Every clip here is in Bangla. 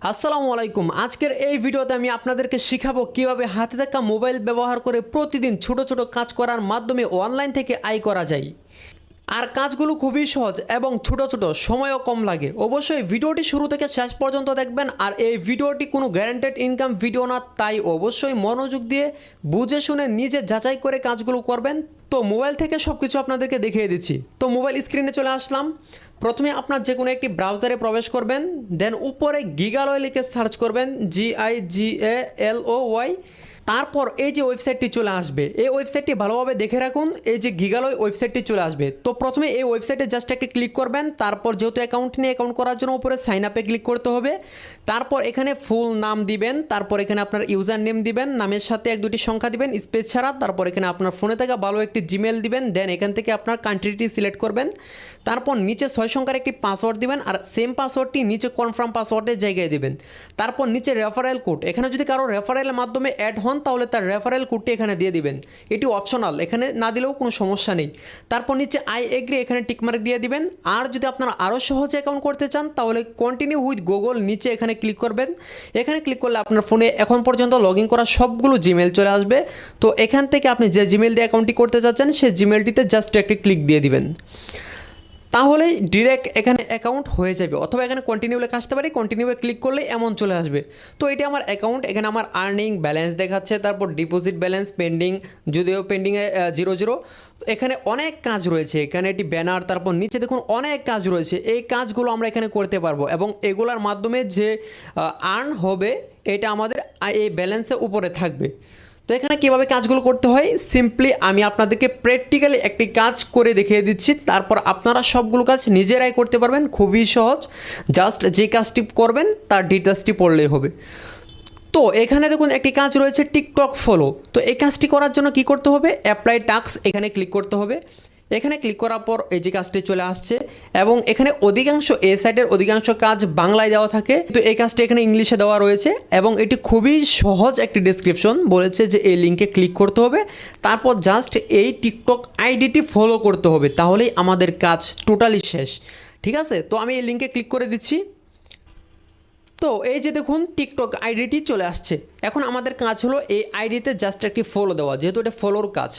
আসসালামু আলাইকুম। আজকের এই ভিডিওতে আমি আপনাদেরকে শিখাবো কিভাবে হাতে থাকা মোবাইল ব্যবহার করে প্রতিদিন ছোট ছোট কাজ করার মাধ্যমে অনলাইন থেকে আয় করা যায়। আর কাজগুলো খুবই সহজ এবং ছোট ছোট, সময়ও কম লাগে। অবশ্যই ভিডিওটি শুরু থেকে শেষ পর্যন্ত দেখবেন। আর এই ভিডিওটি কোনো গ্যারান্টেড ইনকাম ভিডিও না, তাই অবশ্যই মনোযোগ দিয়ে বুঝে শুনে নিজে যাচাই করে কাজগুলো করবেন। তো মোবাইল থেকে সব কিছু আপনাদেরকে দেখিয়ে দিচ্ছি। তো মোবাইল স্ক্রিনে চলে আসলাম। প্রথমে আপনার যে কোনো একটি ব্রাউজারে প্রবেশ করবেন, দেন উপরে গিগালয় লিখে সার্চ করবেন, GIGALOY। তারপর এই যে ওয়েবসাইটটি চলে আসবে, এই ওয়েবসাইটটি ভালোভাবে দেখে রাখুন। এই যে গিগালয় ওয়েবসাইটটি চলে আসবে। তো প্রথমে এই ওয়েবসাইটে জাস্ট একটা ক্লিক করবেন। তারপর যেহেতু অ্যাকাউন্ট নিয়ে, অ্যাকাউন্ট করার জন্য উপরে সাইন আপে ক্লিক করতে হবে। তারপর এখানে ফুল নাম দিবেন, তারপর এখানে আপনার ইউজার নেম দিবেন, নামের সাথে এক দুটি সংখ্যা দিবেন স্পেস ছাড়া। তারপর এখানে আপনার ফোনে থাকা ভালো একটি জিমেল দিবেন। দেন এখান থেকে আপনার কান্ট্রিটি সিলেক্ট করবেন। তারপর নিচে 6 সংখ্যার একটি পাসওয়ার্ড দিবেন, আর সেম পাসওয়ার্ডটি নিচে কনফার্ম পাসওয়ার্ডের জায়গায় দিবেন। তারপর নিচে রেফারেল কোড, এখানে যদি কারো রেফারেলের মাধ্যমে অ্যাড হন তাহলে তার রেফারেল কোডটি এখানে দিয়ে দিবেন। এটি অপশনাল, এখানে না দিলেও কোনো সমস্যা নেই। তারপর নিচে আই এগ্রি, এখানে টিকমার্ক দিয়ে দিবেন। আর যদি আপনারা আরও সহজে অ্যাকাউন্ট করতে চান তাহলে কন্টিনিউ উইথ গুগল, নিচে এখানে ক্লিক করবেন। এখানে ক্লিক করলে আপনার ফোনে এখন পর্যন্ত লগ ইন করা সবগুলো জিমেল চলে আসবে। তো এখান থেকে আপনি যে জিমেল দিয়ে অ্যাকাউন্টটি করতে চাচ্ছেন সেই জিমেলটিতে জাস্ট একটি ক্লিক দিয়ে দিবেন, তাহলেই ডিরেক্ট এখানে অ্যাকাউন্ট হয়ে যাবে। অথবা এখানে কন্টিনিউ লেখা আসতে পারে, কন্টিনিউয়ে ক্লিক করলে এমন চলে আসবে। তো এটা আমার অ্যাকাউন্ট, এখানে আমার আর্নিং ব্যালেন্স দেখাচ্ছে, তারপর ডিপোজিট ব্যালেন্স পেন্ডিং, যদিও পেন্ডিংয়ে 0 এখানে অনেক কাজ রয়েছে। এখানে একটি ব্যানার, তারপর নিচে দেখুন অনেক কাজ রয়েছে। এই কাজগুলো আমরা এখানে করতে পারবো এবং এগুলোর মাধ্যমে যে আর্ন হবে এটা আমাদের এই ব্যালেন্সের উপরে থাকবে। তো এখানে কীভাবে কাজগুলো করতে হয়, সিম্পলি আমি আপনাদেরকে প্র্যাকটিক্যালি একটি কাজ করে দেখিয়ে দিচ্ছি। তারপর আপনারা সবগুলো কাজ নিজেরাই করতে পারবেন, খুবই সহজ। জাস্ট যে কাজটি করবেন তার ডিটেলসটি পড়লেই হবে। তো এখানে দেখুন একটি কাজ রয়েছে টিকটক ফলো। তো এই কাজটি করার জন্য কি করতে হবে, অ্যাপ্লাই টাস্ক, এখানে ক্লিক করতে হবে। এখানে ক্লিক করার পর এই যে কাজটি চলে আসছে এবং এখানে অধিকাংশ এই সাইডের অধিকাংশ কাজ বাংলায় দেওয়া থাকে, তো এই কাজটি এখানে ইংলিশে দেওয়া রয়েছে এবং এটি খুবই সহজ একটি ডেসক্রিপশন। বলেছে যে এই লিঙ্কে ক্লিক করতে হবে, তারপর জাস্ট এই টিকটক আইডিটি ফলো করতে হবে, তাহলেই আমাদের কাজ টোটালি শেষ। ঠিক আছে, তো আমি এই লিঙ্কে ক্লিক করে দিচ্ছি। তো এই যে দেখুন টিকটক আইডিটি চলে আসছে। এখন আমাদের কাজ হলো এই আইডিতে জাস্ট একটি ফলো দেওয়া, যেহেতু এটা ফলোর কাজ।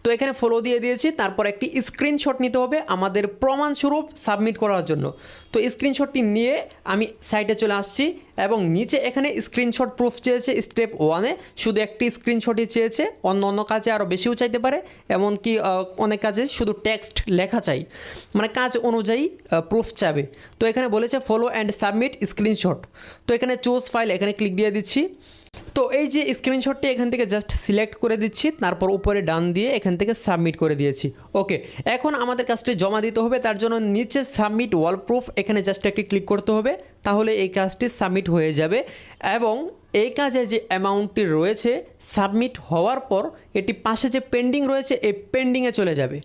তো এখানে ফলো দিয়ে দিয়েছি। তারপর একটি স্ক্রিনশট নিতে হবে আমাদের প্রমাণস্বরূপ সাবমিট করার জন্য। তো স্ক্রিনশটটি নিয়ে আমি সাইটে চলে আসছি এবং নিচে এখানে স্ক্রিনশট প্রুফ চেয়েছে। স্টেপ 1-এ শুধু একটি স্ক্রিনশটই চেয়েছে, অন্য অন্য কাজে আরও বেশিও চাইতে পারে, এমনকি অনেক কাজে শুধু টেক্সট লেখা চাই, মানে কাজ অনুযায়ী প্রুফ চাবে। তো এখানে বলেছে ফলো অ্যান্ড সাবমিট স্ক্রিনশট। তো এখানে চুজ ফাইল, এখানে ক্লিক দিয়ে দিচ্ছি। তো এই যে স্ক্রিনশটটি এখান থেকে জাস্ট সিলেক্ট করে দিচ্ছি, তারপর উপরে ডান দিয়ে এখান থেকে সাবমিট করে দিয়েছি। ওকে, এখন আমাদের কাজটি জমা দিতে হবে। তার জন্য নিচে সাবমিট ওয়াল প্রুফ, এখানে জাস্ট একটি ক্লিক করতে হবে, তাহলে এই কাজটি সাবমিট হয়ে যাবে। এবং এই কাজে যে অ্যামাউন্টটি রয়েছে সাবমিট হওয়ার পর এটি পাশে যে পেন্ডিং রয়েছে এই পেন্ডিংয়ে চলে যাবে।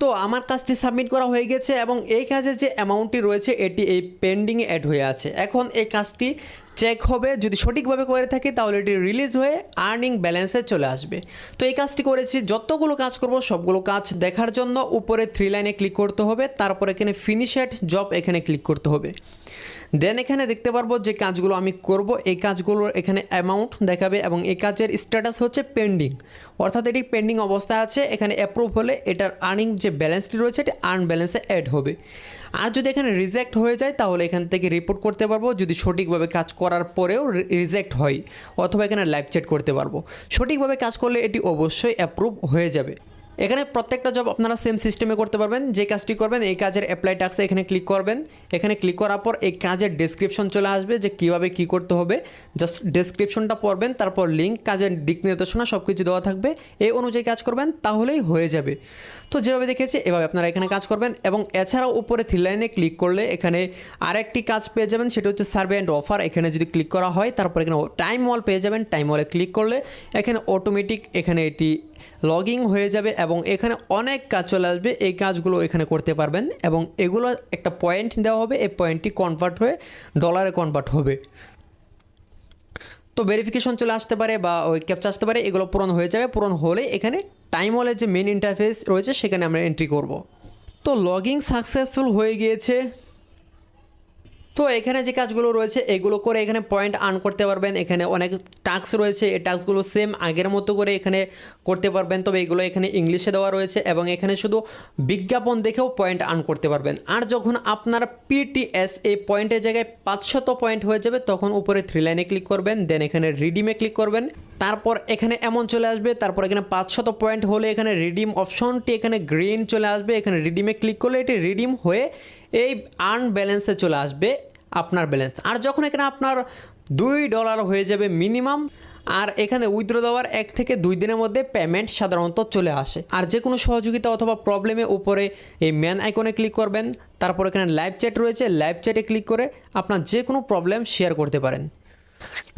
তো আমার কাজটি সাবমিট করা হয়ে গেছে এবং এই কাজে যে অ্যামাউন্টটি রয়েছে এটি এই পেন্ডিংয়ে অ্যাড হয়ে আছে। এখন এই কাজটি চেক হবে, যদি সঠিকভাবে করে থাকি তাহলে এটি রিলিজ হয়ে আর্নিং ব্যালেন্সে চলে আসবে। তো এই কাজটি করেছি। যতগুলো কাজ করব সবগুলো কাজ দেখার জন্য উপরে 3 লাইনে ক্লিক করতে হবে, তারপর এখানে ফিনিশ এট জব এখানে ক্লিক করতে হবে। দেন এখানে দেখতে পারবো যে কাজগুলো আমি করব, এই কাজগুলোর এখানে অ্যামাউন্ট দেখাবে এবং এই কাজের স্ট্যাটাস হচ্ছে পেন্ডিং, অর্থাৎ এটি পেন্ডিং অবস্থায় আছে। এখানে অ্যাপ্রুভ হলে এটার আর্নিং যে ব্যালেন্সটি রয়েছে এটি আর্ন ব্যালেন্সে অ্যাড হবে। আর যদি এখানে রিজেক্ট হয়ে যায় তাহলে এখান থেকে রিপোর্ট করতে পারবো, যদি সঠিকভাবে কাজ করার পরেও রিজেক্ট হয়, অথবা এখানে লাইভ চ্যাট করতে পারবো। সঠিকভাবে কাজ করলে এটি অবশ্যই অ্যাপ্রুভ হয়ে যাবে। এখানে প্রত্যেকটা জব আপনারা সেম সিস্টেমে করতে পারবেন। যে কাজটি করবেন এই কাজের অ্যাপ্লাই টাস্কে এখানে ক্লিক করবেন। এখানে ক্লিক করার পর এই কাজের ডেসক্রিপশন চলে আসবে যে কীভাবে কী করতে হবে। জাস্ট ডেসক্রিপশনটা পড়বেন, তারপর লিঙ্ক, কাজের দিক নির্দেশনা সব কিছু দেওয়া থাকবে, এই অনুযায়ী কাজ করবেন, তাহলেই হয়ে যাবে। তো যেভাবে দেখেছি এভাবে আপনারা এখানে কাজ করবেন। এবং এছাড়াও উপরে 3 লাইনে ক্লিক করলে এখানে আরেকটি কাজ পেয়ে যাবেন, সেটা হচ্ছে সার্ভে অ্যান্ড অফার। এখানে যদি ক্লিক করা হয় তারপর এখানে টাইম ওয়াল পেয়ে যাবেন। টাইম ওয়ালে ক্লিক করলে এখানে অটোমেটিক এখানে এটি লগইন হয়ে যাবে এবং এখানে অনেক কাজ চলে আসবে। এই কাজগুলো এখানে করতে পারবেন এবং এগুলো একটা পয়েন্ট দেওয়া হবে, এই পয়েন্টটি কনভার্ট হয়ে ডলারে কনভার্ট হবে। তো ভেরিফিকেশন চলে আসতে পারে বা ওই ক্যাপচা আসতে পারে, এগুলো পূরণ হয়ে যাবে। পূরণ হলে এখানে টাইম ওয়ালের যে মেন ইন্টারফেস রয়েছে সেখানে আমরা এন্ট্রি করব। তো লগইন সাকসেসফুল হয়ে গিয়েছে। তো এখানে যে কাজগুলো রয়েছে এগুলো করে এখানে পয়েন্ট আর্ন করতে পারবেন। এখানে অনেক টাস্ক রয়েছে, এই টাস্কগুলো সেম আগের মতো করে এখানে করতে পারবেন, তবে এগুলো এখানে ইংলিশে দেওয়া রয়েছে এবং এখানে শুধু বিজ্ঞাপন দেখেও পয়েন্ট আর্ন করতে পারবেন। আর যখন আপনার পিটিএস এই পয়েন্টের জায়গায় 500 পয়েন্ট হয়ে যাবে তখন উপরে 3 লাইনে ক্লিক করবেন, দেন এখানে রিডিমে ক্লিক করবেন। তারপর এখানে এমন চলে আসবে, তারপর এখানে 500 পয়েন্ট হলে এখানে রিডিম অপশনটি এখানে গ্রিন চলে আসবে, এখানে রিডিমে ক্লিক করলে এটি রিডিম হয়ে এই আর্ন ব্যালেন্সে চলে আসবে আপনার ব্যালেন্স। আর যখন এখানে আপনার $2 হয়ে যাবে মিনিমাম, আর এখানে উইথড্র দেওয়ার 1 থেকে 2 দিনের মধ্যে পেমেন্ট সাধারণত চলে আসে। আর যে কোনো সহযোগিতা অথবা প্রবলেমে উপরে এই ম্যান আইকনে ক্লিক করবেন, তারপর এখানে লাইভ চ্যাট রয়েছে, লাইভ চ্যাটে ক্লিক করে আপনার যে কোনো প্রবলেম শেয়ার করতে পারেন।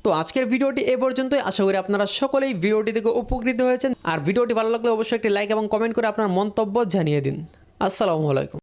তো আজকের ভিডিওটি এ পর্যন্তই। আশা করি আপনারা সকলেই ভিডিওটি থেকে উপকৃত হয়েছেন। আর ভিডিওটি ভালো লাগলে অবশ্যই একটি লাইক এবং কমেন্ট করে আপনার মন্তব্য জানিয়ে দিন। আসসালামু আলাইকুম।